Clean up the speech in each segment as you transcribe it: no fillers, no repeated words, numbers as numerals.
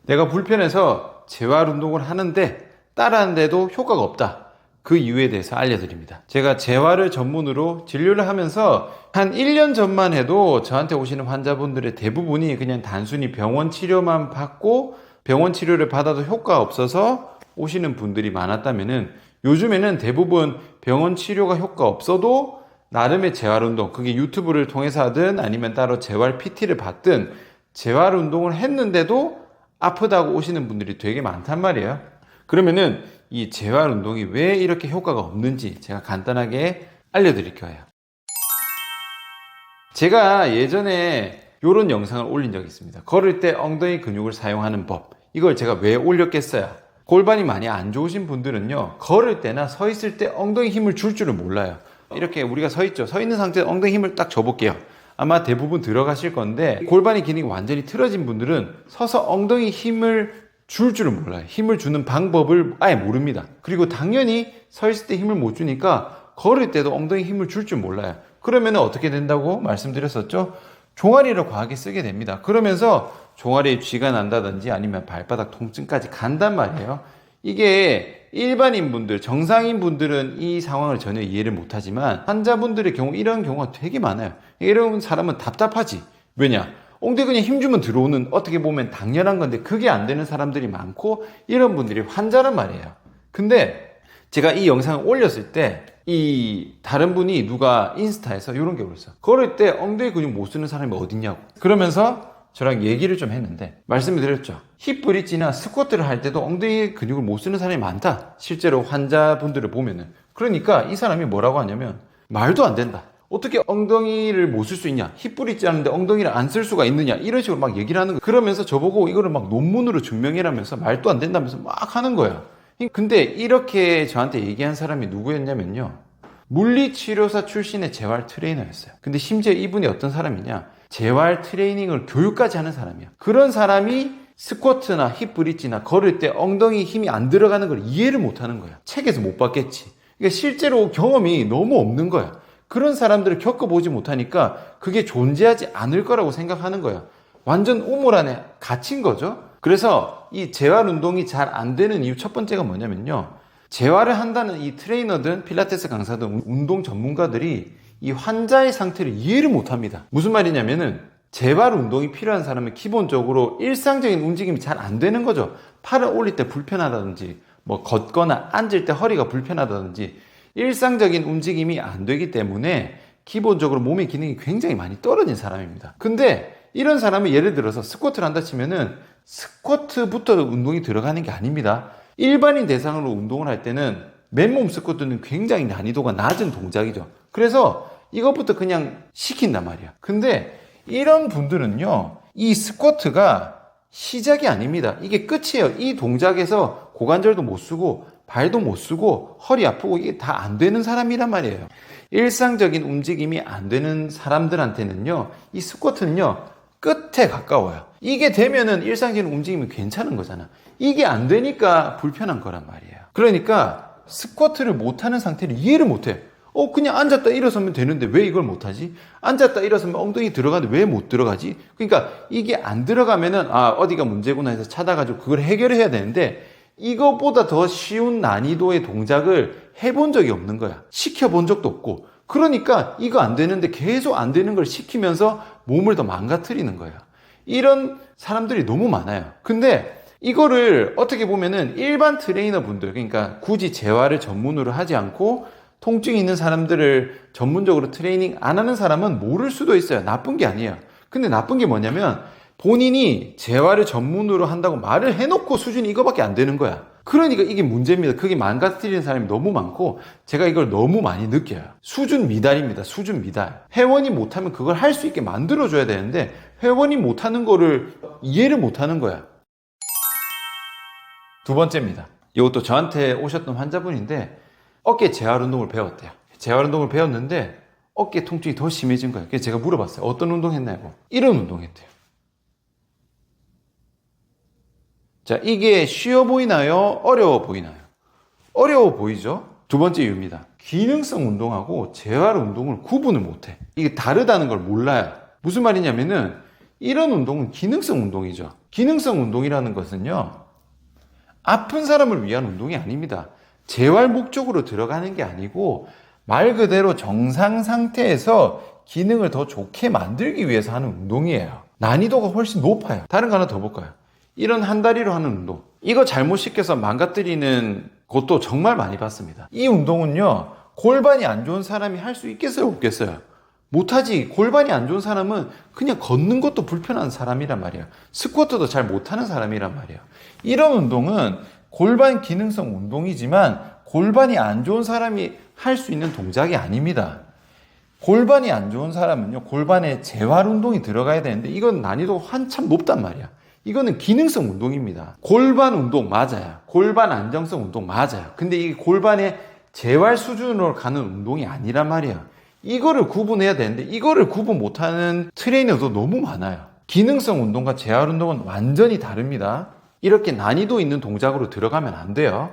내가 불편해서 재활 운동을 하는데 따라하는데도 효과가 없다. 그 이유에 대해서 알려드립니다. 제가 재활을 전문으로 진료를 하면서 한 1년 전만 해도 저한테 오시는 환자분들의 대부분이 그냥 단순히 병원 치료만 받고 병원 치료를 받아도 효과가 없어서 오시는 분들이 많았다면은 요즘에는 대부분 병원 치료가 효과 없어도 나름의 재활운동, 그게 유튜브를 통해서 하든 아니면 따로 재활 PT를 받든 재활운동을 했는데도 아프다고 오시는 분들이 되게 많단 말이에요. 그러면은 이 재활운동이 왜 이렇게 효과가 없는지 제가 간단하게 알려드릴 거예요. 제가 예전에 이런 영상을 올린 적이 있습니다. 걸을 때 엉덩이 근육을 사용하는 법. 이걸 제가 왜 올렸겠어요? 골반이 많이 안 좋으신 분들은요, 걸을 때나 서 있을 때 엉덩이 힘을 줄 줄을 몰라요. 이렇게 우리가 서 있죠. 서 있는 상태에서 엉덩이 힘을 딱 줘볼게요. 아마 대부분 들어가실 건데, 골반의 기능이 완전히 틀어진 분들은 서서 엉덩이 힘을 줄 줄은 몰라요. 힘을 주는 방법을 아예 모릅니다. 그리고 당연히 서 있을 때 힘을 못 주니까 걸을 때도 엉덩이 힘을 줄 줄 몰라요. 그러면 어떻게 된다고 말씀드렸었죠? 종아리를 과하게 쓰게 됩니다. 그러면서 종아리에 쥐가 난다든지 아니면 발바닥 통증까지 간단 말이에요. 이게 일반인 분들, 정상인 분들은 이 상황을 전혀 이해를 못하지만 환자분들의 경우 이런 경우가 되게 많아요. 이런 사람은 답답하지. 왜냐? 엉덩이 그냥 힘주면 들어오는, 어떻게 보면 당연한 건데 그게 안 되는 사람들이 많고 이런 분들이 환자란 말이에요. 근데 제가 이 영상을 올렸을 때 이 다른 분이 누가 인스타에서 이런 게 올렸어요. 걸을 때 엉덩이 근육 못 쓰는 사람이 어딨냐고. 그러면서 저랑 얘기를 좀 했는데 말씀을 드렸죠. 힙 브릿지나 스쿼트를 할 때도 엉덩이 근육을 못 쓰는 사람이 많다. 실제로 환자분들을 보면은. 그러니까 이 사람이 뭐라고 하냐면 말도 안 된다. 어떻게 엉덩이를 못 쓸 수 있냐? 힙 브릿지 하는데 엉덩이를 안 쓸 수가 있느냐? 이런 식으로 막 얘기를 하는 거예요. 그러면서 저보고 이거를 막 논문으로 증명해라면서 말도 안 된다면서 막 하는 거예요. 근데 이렇게 저한테 얘기한 사람이 누구였냐면요, 물리치료사 출신의 재활 트레이너였어요. 근데 심지어 이분이 어떤 사람이냐, 재활 트레이닝을 교육까지 하는 사람이야. 그런 사람이 스쿼트나 힙 브릿지나 걸을 때 엉덩이 힘이 안 들어가는 걸 이해를 못 하는 거야. 책에서 못 봤겠지. 그러니까 실제로 경험이 너무 없는 거야. 그런 사람들을 겪어보지 못하니까 그게 존재하지 않을 거라고 생각하는 거야. 완전 우물 안에 갇힌 거죠. 그래서 이 재활 운동이 잘 안 되는 이유 첫 번째가 뭐냐면요, 재활을 한다는 이 트레이너든 필라테스 강사든 운동 전문가들이 이 환자의 상태를 이해를 못 합니다. 무슨 말이냐면은 재활 운동이 필요한 사람은 기본적으로 일상적인 움직임이 잘 안 되는 거죠. 팔을 올릴 때 불편하다든지 뭐 걷거나 앉을 때 허리가 불편하다든지 일상적인 움직임이 안 되기 때문에 기본적으로 몸의 기능이 굉장히 많이 떨어진 사람입니다. 근데 이런 사람이 예를 들어서 스쿼트를 한다 치면은 스쿼트부터 운동이 들어가는 게 아닙니다. 일반인 대상으로 운동을 할 때는 맨몸 스쿼트는 굉장히 난이도가 낮은 동작이죠. 그래서 이것부터 그냥 시킨단 말이야. 근데 이런 분들은요, 이 스쿼트가 시작이 아닙니다. 이게 끝이에요. 이 동작에서 고관절도 못 쓰고 발도 못 쓰고 허리 아프고 이게 다 안 되는 사람이란 말이에요. 일상적인 움직임이 안 되는 사람들한테는요, 이 스쿼트는요, 끝에 가까워요. 이게 되면은 일상적인 움직임이 괜찮은 거잖아. 이게 안 되니까 불편한 거란 말이에요. 그러니까 스쿼트를 못하는 상태를 이해를 못해. 그냥 앉았다 일어서면 되는데 왜 이걸 못하지? 앉았다 일어서면 엉덩이 들어가는데 왜 못 들어가지? 그러니까 이게 안 들어가면은 어디가 문제구나 해서 찾아가지고 그걸 해결해야 되는데 이거보다 더 쉬운 난이도의 동작을 해본 적이 없는 거야. 시켜본 적도 없고. 그러니까 이거 안 되는데 계속 안 되는 걸 시키면서 몸을 더 망가뜨리는 거야. 이런 사람들이 너무 많아요. 근데 이거를 어떻게 보면은 일반 트레이너 분들, 그러니까 굳이 재활을 전문으로 하지 않고 통증이 있는 사람들을 전문적으로 트레이닝 안 하는 사람은 모를 수도 있어요. 나쁜 게 아니에요. 근데 나쁜 게 뭐냐면 본인이 재활을 전문으로 한다고 말을 해놓고 수준이 이거밖에 안 되는 거야. 그러니까 이게 문제입니다. 그게 망가뜨리는 사람이 너무 많고 제가 이걸 너무 많이 느껴요. 수준 미달입니다. 수준 미달. 회원이 못하면 그걸 할 수 있게 만들어줘야 되는데 회원이 못하는 거를 이해를 못하는 거야. 두 번째입니다. 이것도 저한테 오셨던 환자분인데 어깨 재활 운동을 배웠대요. 재활 운동을 배웠는데 어깨 통증이 더 심해진 거예요. 그래서 제가 물어봤어요. 어떤 운동 했냐고. 이런 운동 했대요. 자, 이게 쉬워 보이나요? 어려워 보이나요? 어려워 보이죠? 두 번째 이유입니다. 기능성 운동하고 재활 운동을 구분을 못해. 이게 다르다는 걸 몰라요. 무슨 말이냐면은 이런 운동은 기능성 운동이죠. 기능성 운동이라는 것은요, 아픈 사람을 위한 운동이 아닙니다. 재활 목적으로 들어가는 게 아니고 말 그대로 정상 상태에서 기능을 더 좋게 만들기 위해서 하는 운동이에요. 난이도가 훨씬 높아요. 다른 거 하나 더 볼까요? 이런 한 다리로 하는 운동, 이거 잘못 시켜서 망가뜨리는 것도 정말 많이 봤습니다. 이 운동은요, 골반이 안 좋은 사람이 할 수 있겠어요, 없겠어요? 못하지. 골반이 안 좋은 사람은 그냥 걷는 것도 불편한 사람이란 말이에요. 스쿼트도 잘 못하는 사람이란 말이에요. 이런 운동은 골반 기능성 운동이지만 골반이 안 좋은 사람이 할 수 있는 동작이 아닙니다. 골반이 안 좋은 사람은요, 골반에 재활 운동이 들어가야 되는데 이건 난이도가 한참 높단 말이야. 이거는 기능성 운동입니다. 골반 운동 맞아요. 골반 안정성 운동 맞아요. 근데 이 골반의 재활 수준으로 가는 운동이 아니란 말이에요. 이거를 구분해야 되는데 이거를 구분 못하는 트레이너도 너무 많아요. 기능성 운동과 재활 운동은 완전히 다릅니다. 이렇게 난이도 있는 동작으로 들어가면 안 돼요.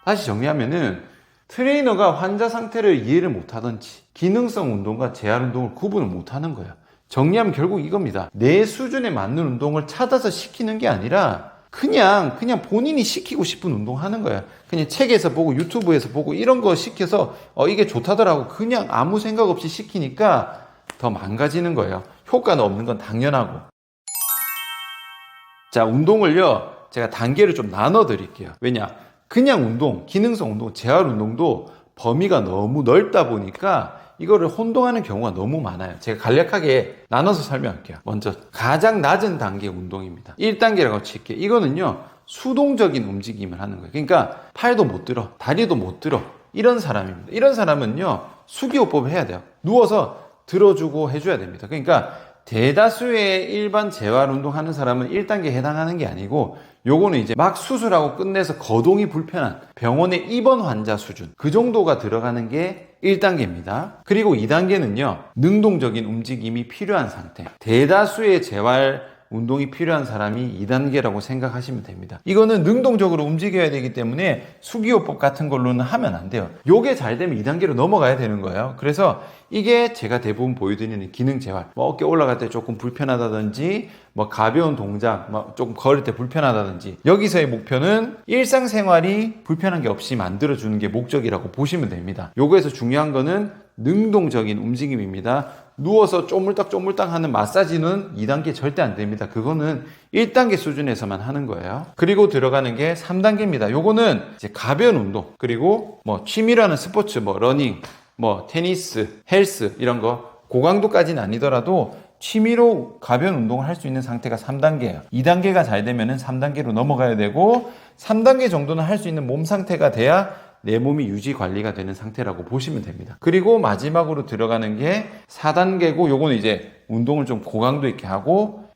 다시 정리하면은 트레이너가 환자 상태를 이해를 못하든지 기능성 운동과 재활 운동을 구분을 못하는 거예요. 정리하면 결국 이겁니다. 내 수준에 맞는 운동을 찾아서 시키는 게 아니라 그냥 본인이 시키고 싶은 운동 하는 거야. 그냥 책에서 보고 유튜브에서 보고 이런 거 시켜서 이게 좋다더라고 그냥 아무 생각 없이 시키니까 더 망가지는 거예요. 효과는 없는 건 당연하고. 자, 운동을요, 제가 단계를 좀 나눠 드릴게요. 왜냐? 그냥 운동, 기능성 운동, 재활 운동도 범위가 너무 넓다 보니까 이거를 혼동하는 경우가 너무 많아요. 제가 간략하게 나눠서 설명할게요. 먼저 가장 낮은 단계 운동입니다. 1단계라고 칠게요. 이거는요, 수동적인 움직임을 하는 거예요. 그러니까 팔도 못 들어, 다리도 못 들어, 이런 사람입니다. 이런 사람은요, 수기호흡을 해야 돼요. 누워서 들어주고 해줘야 됩니다. 그러니까 대다수의 일반 재활 운동 하는 사람은 1단계에 해당하는 게 아니고 요거는 이제 막 수술하고 끝내서 거동이 불편한 병원에 입원 환자 수준, 그 정도가 들어가는 게 1단계입니다. 그리고 2단계는요, 능동적인 움직임이 필요한 상태. 대다수의 재활 운동이 필요한 사람이 2단계라고 생각하시면 됩니다. 이거는 능동적으로 움직여야 되기 때문에 수기호흡법 같은 걸로는 하면 안 돼요. 요게 잘 되면 2단계로 넘어가야 되는 거예요. 그래서 이게 제가 대부분 보여드리는 기능 재활, 어깨 올라갈 때 조금 불편하다든지 가벼운 동작, 조금 걸을 때 불편하다든지, 여기서의 목표는 일상생활이 불편한 게 없이 만들어주는 게 목적이라고 보시면 됩니다. 요거에서 중요한 거는 능동적인 움직임입니다. 누워서 쪼물딱 하는 마사지는 2단계 절대 안 됩니다. 그거는 1단계 수준에서만 하는 거예요. 그리고 들어가는 게 3단계입니다. 요거는 이제 가벼운 운동, 그리고 취미로 하는 스포츠, 러닝, 테니스, 헬스 이런 거 고강도까지는 아니더라도 취미로 가벼운 운동을 할 수 있는 상태가 3단계예요. 2단계가 잘 되면은 3단계로 넘어가야 되고 3단계 정도는 할 수 있는 몸 상태가 돼야 내 몸이 유지 관리가 되는 상태라고 보시면 됩니다. 그리고 마지막으로 들어가는 게 4단계고 요거는 이제 운동을 좀 고강도 있게 하고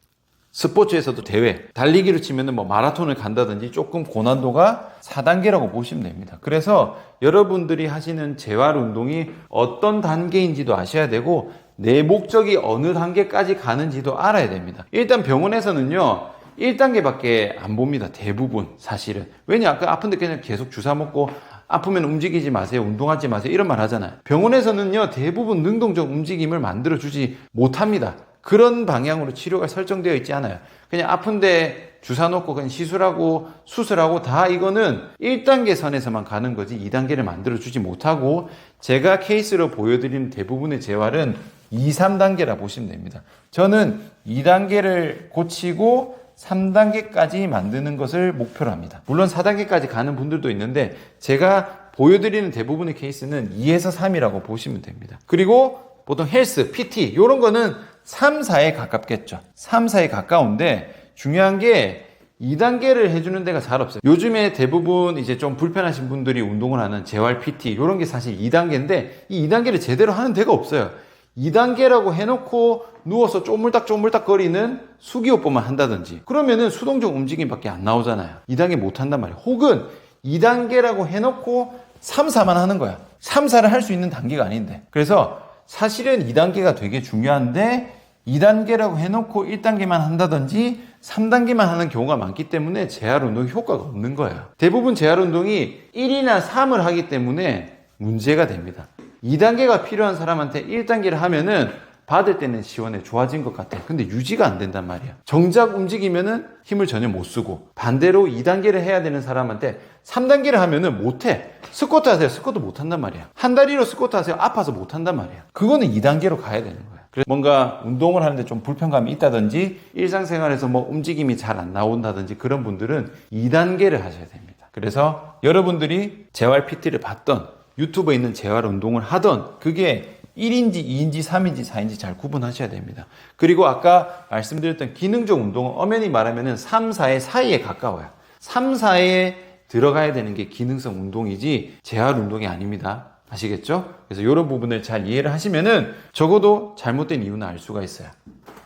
스포츠에서도 대회, 달리기로 치면은 마라톤을 간다든지 조금 고난도가 4단계라고 보시면 됩니다. 그래서 여러분들이 하시는 재활 운동이 어떤 단계인지도 아셔야 되고 내 목적이 어느 단계까지 가는지도 알아야 됩니다. 일단 병원에서는요, 1단계밖에 안 봅니다. 대부분 사실은. 왜냐? 아까 아픈데 그냥 계속 주사 먹고 아프면 움직이지 마세요, 운동하지 마세요 이런 말 하잖아요. 병원에서는요, 대부분 능동적 움직임을 만들어주지 못합니다. 그런 방향으로 치료가 설정되어 있지 않아요. 그냥 아픈데 주사 놓고 그냥 시술하고 수술하고 다 이거는 1단계 선에서만 가는 거지 2단계를 만들어주지 못하고, 제가 케이스로 보여드리는 대부분의 재활은 2, 3단계라 보시면 됩니다. 저는 2단계를 고치고 3단계까지 만드는 것을 목표로 합니다. 물론 4단계까지 가는 분들도 있는데 제가 보여드리는 대부분의 케이스는 2에서 3이라고 보시면 됩니다. 그리고 보통 헬스, PT 이런 거는 3, 4에 가깝겠죠. 3, 4에 가까운데 중요한 게 2단계를 해주는 데가 잘 없어요. 요즘에 대부분 이제 좀 불편하신 분들이 운동을 하는 재활 PT 이런 게 사실 2단계인데 이 2단계를 제대로 하는 데가 없어요. 2단계라고 해놓고 누워서 쪼물딱 거리는 수기호흡법만 한다든지 그러면은 수동적 움직임밖에 안 나오잖아요. 2단계 못 한단 말이에요. 혹은 2단계라고 해놓고 3, 4만 하는 거야. 3, 4를 할 수 있는 단계가 아닌데. 그래서 사실은 2단계가 되게 중요한데 2단계라고 해놓고 1단계만 한다든지 3단계만 하는 경우가 많기 때문에 재활운동이 효과가 없는 거예요. 대부분 재활운동이 1이나 3을 하기 때문에 문제가 됩니다. 2단계가 필요한 사람한테 1단계를 하면은 받을 때는 시원해, 좋아진 것 같아. 근데 유지가 안 된단 말이야. 정작 움직이면은 힘을 전혀 못 쓰고, 반대로 2단계를 해야 되는 사람한테 3단계를 하면은 못해. 스쿼트 하세요. 스쿼트 못 한단 말이야. 한 다리로 스쿼트 하세요. 아파서 못 한단 말이야. 그거는 2단계로 가야 되는 거야. 그래서 뭔가 운동을 하는데 좀 불편감이 있다든지, 일상생활에서 뭐 움직임이 잘 안 나온다든지, 그런 분들은 2단계를 하셔야 됩니다. 그래서 여러분들이 재활 PT를 받던, 유튜브에 있는 재활 운동을 하던, 그게 1인지 2인지 3인지 4인지 잘 구분하셔야 됩니다. 그리고 아까 말씀드렸던 기능적 운동은 엄연히 말하면 3, 4의 사이에 가까워요. 3, 4에 들어가야 되는 게 기능성 운동이지 재활 운동이 아닙니다. 아시겠죠? 그래서 이런 부분을 잘 이해를 하시면은 적어도 잘못된 이유는 알 수가 있어요.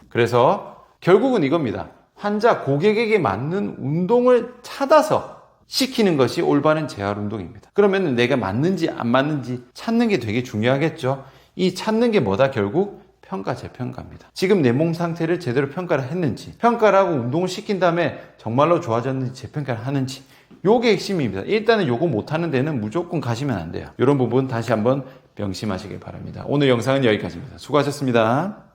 그래서 결국은 이겁니다. 환자 고객에게 맞는 운동을 찾아서 시키는 것이 올바른 재활 운동입니다. 그러면 내가 맞는지 안 맞는지 찾는 게 되게 중요하겠죠. 이 찾는 게 뭐다? 결국 평가, 재평가입니다. 지금 내 몸 상태를 제대로 평가를 했는지, 평가를 하고 운동을 시킨 다음에 정말로 좋아졌는지 재평가를 하는지, 요게 핵심입니다. 일단은 요거 못하는 데는 무조건 가시면 안 돼요. 이런 부분 다시 한번 명심하시길 바랍니다. 오늘 영상은 여기까지입니다. 수고하셨습니다.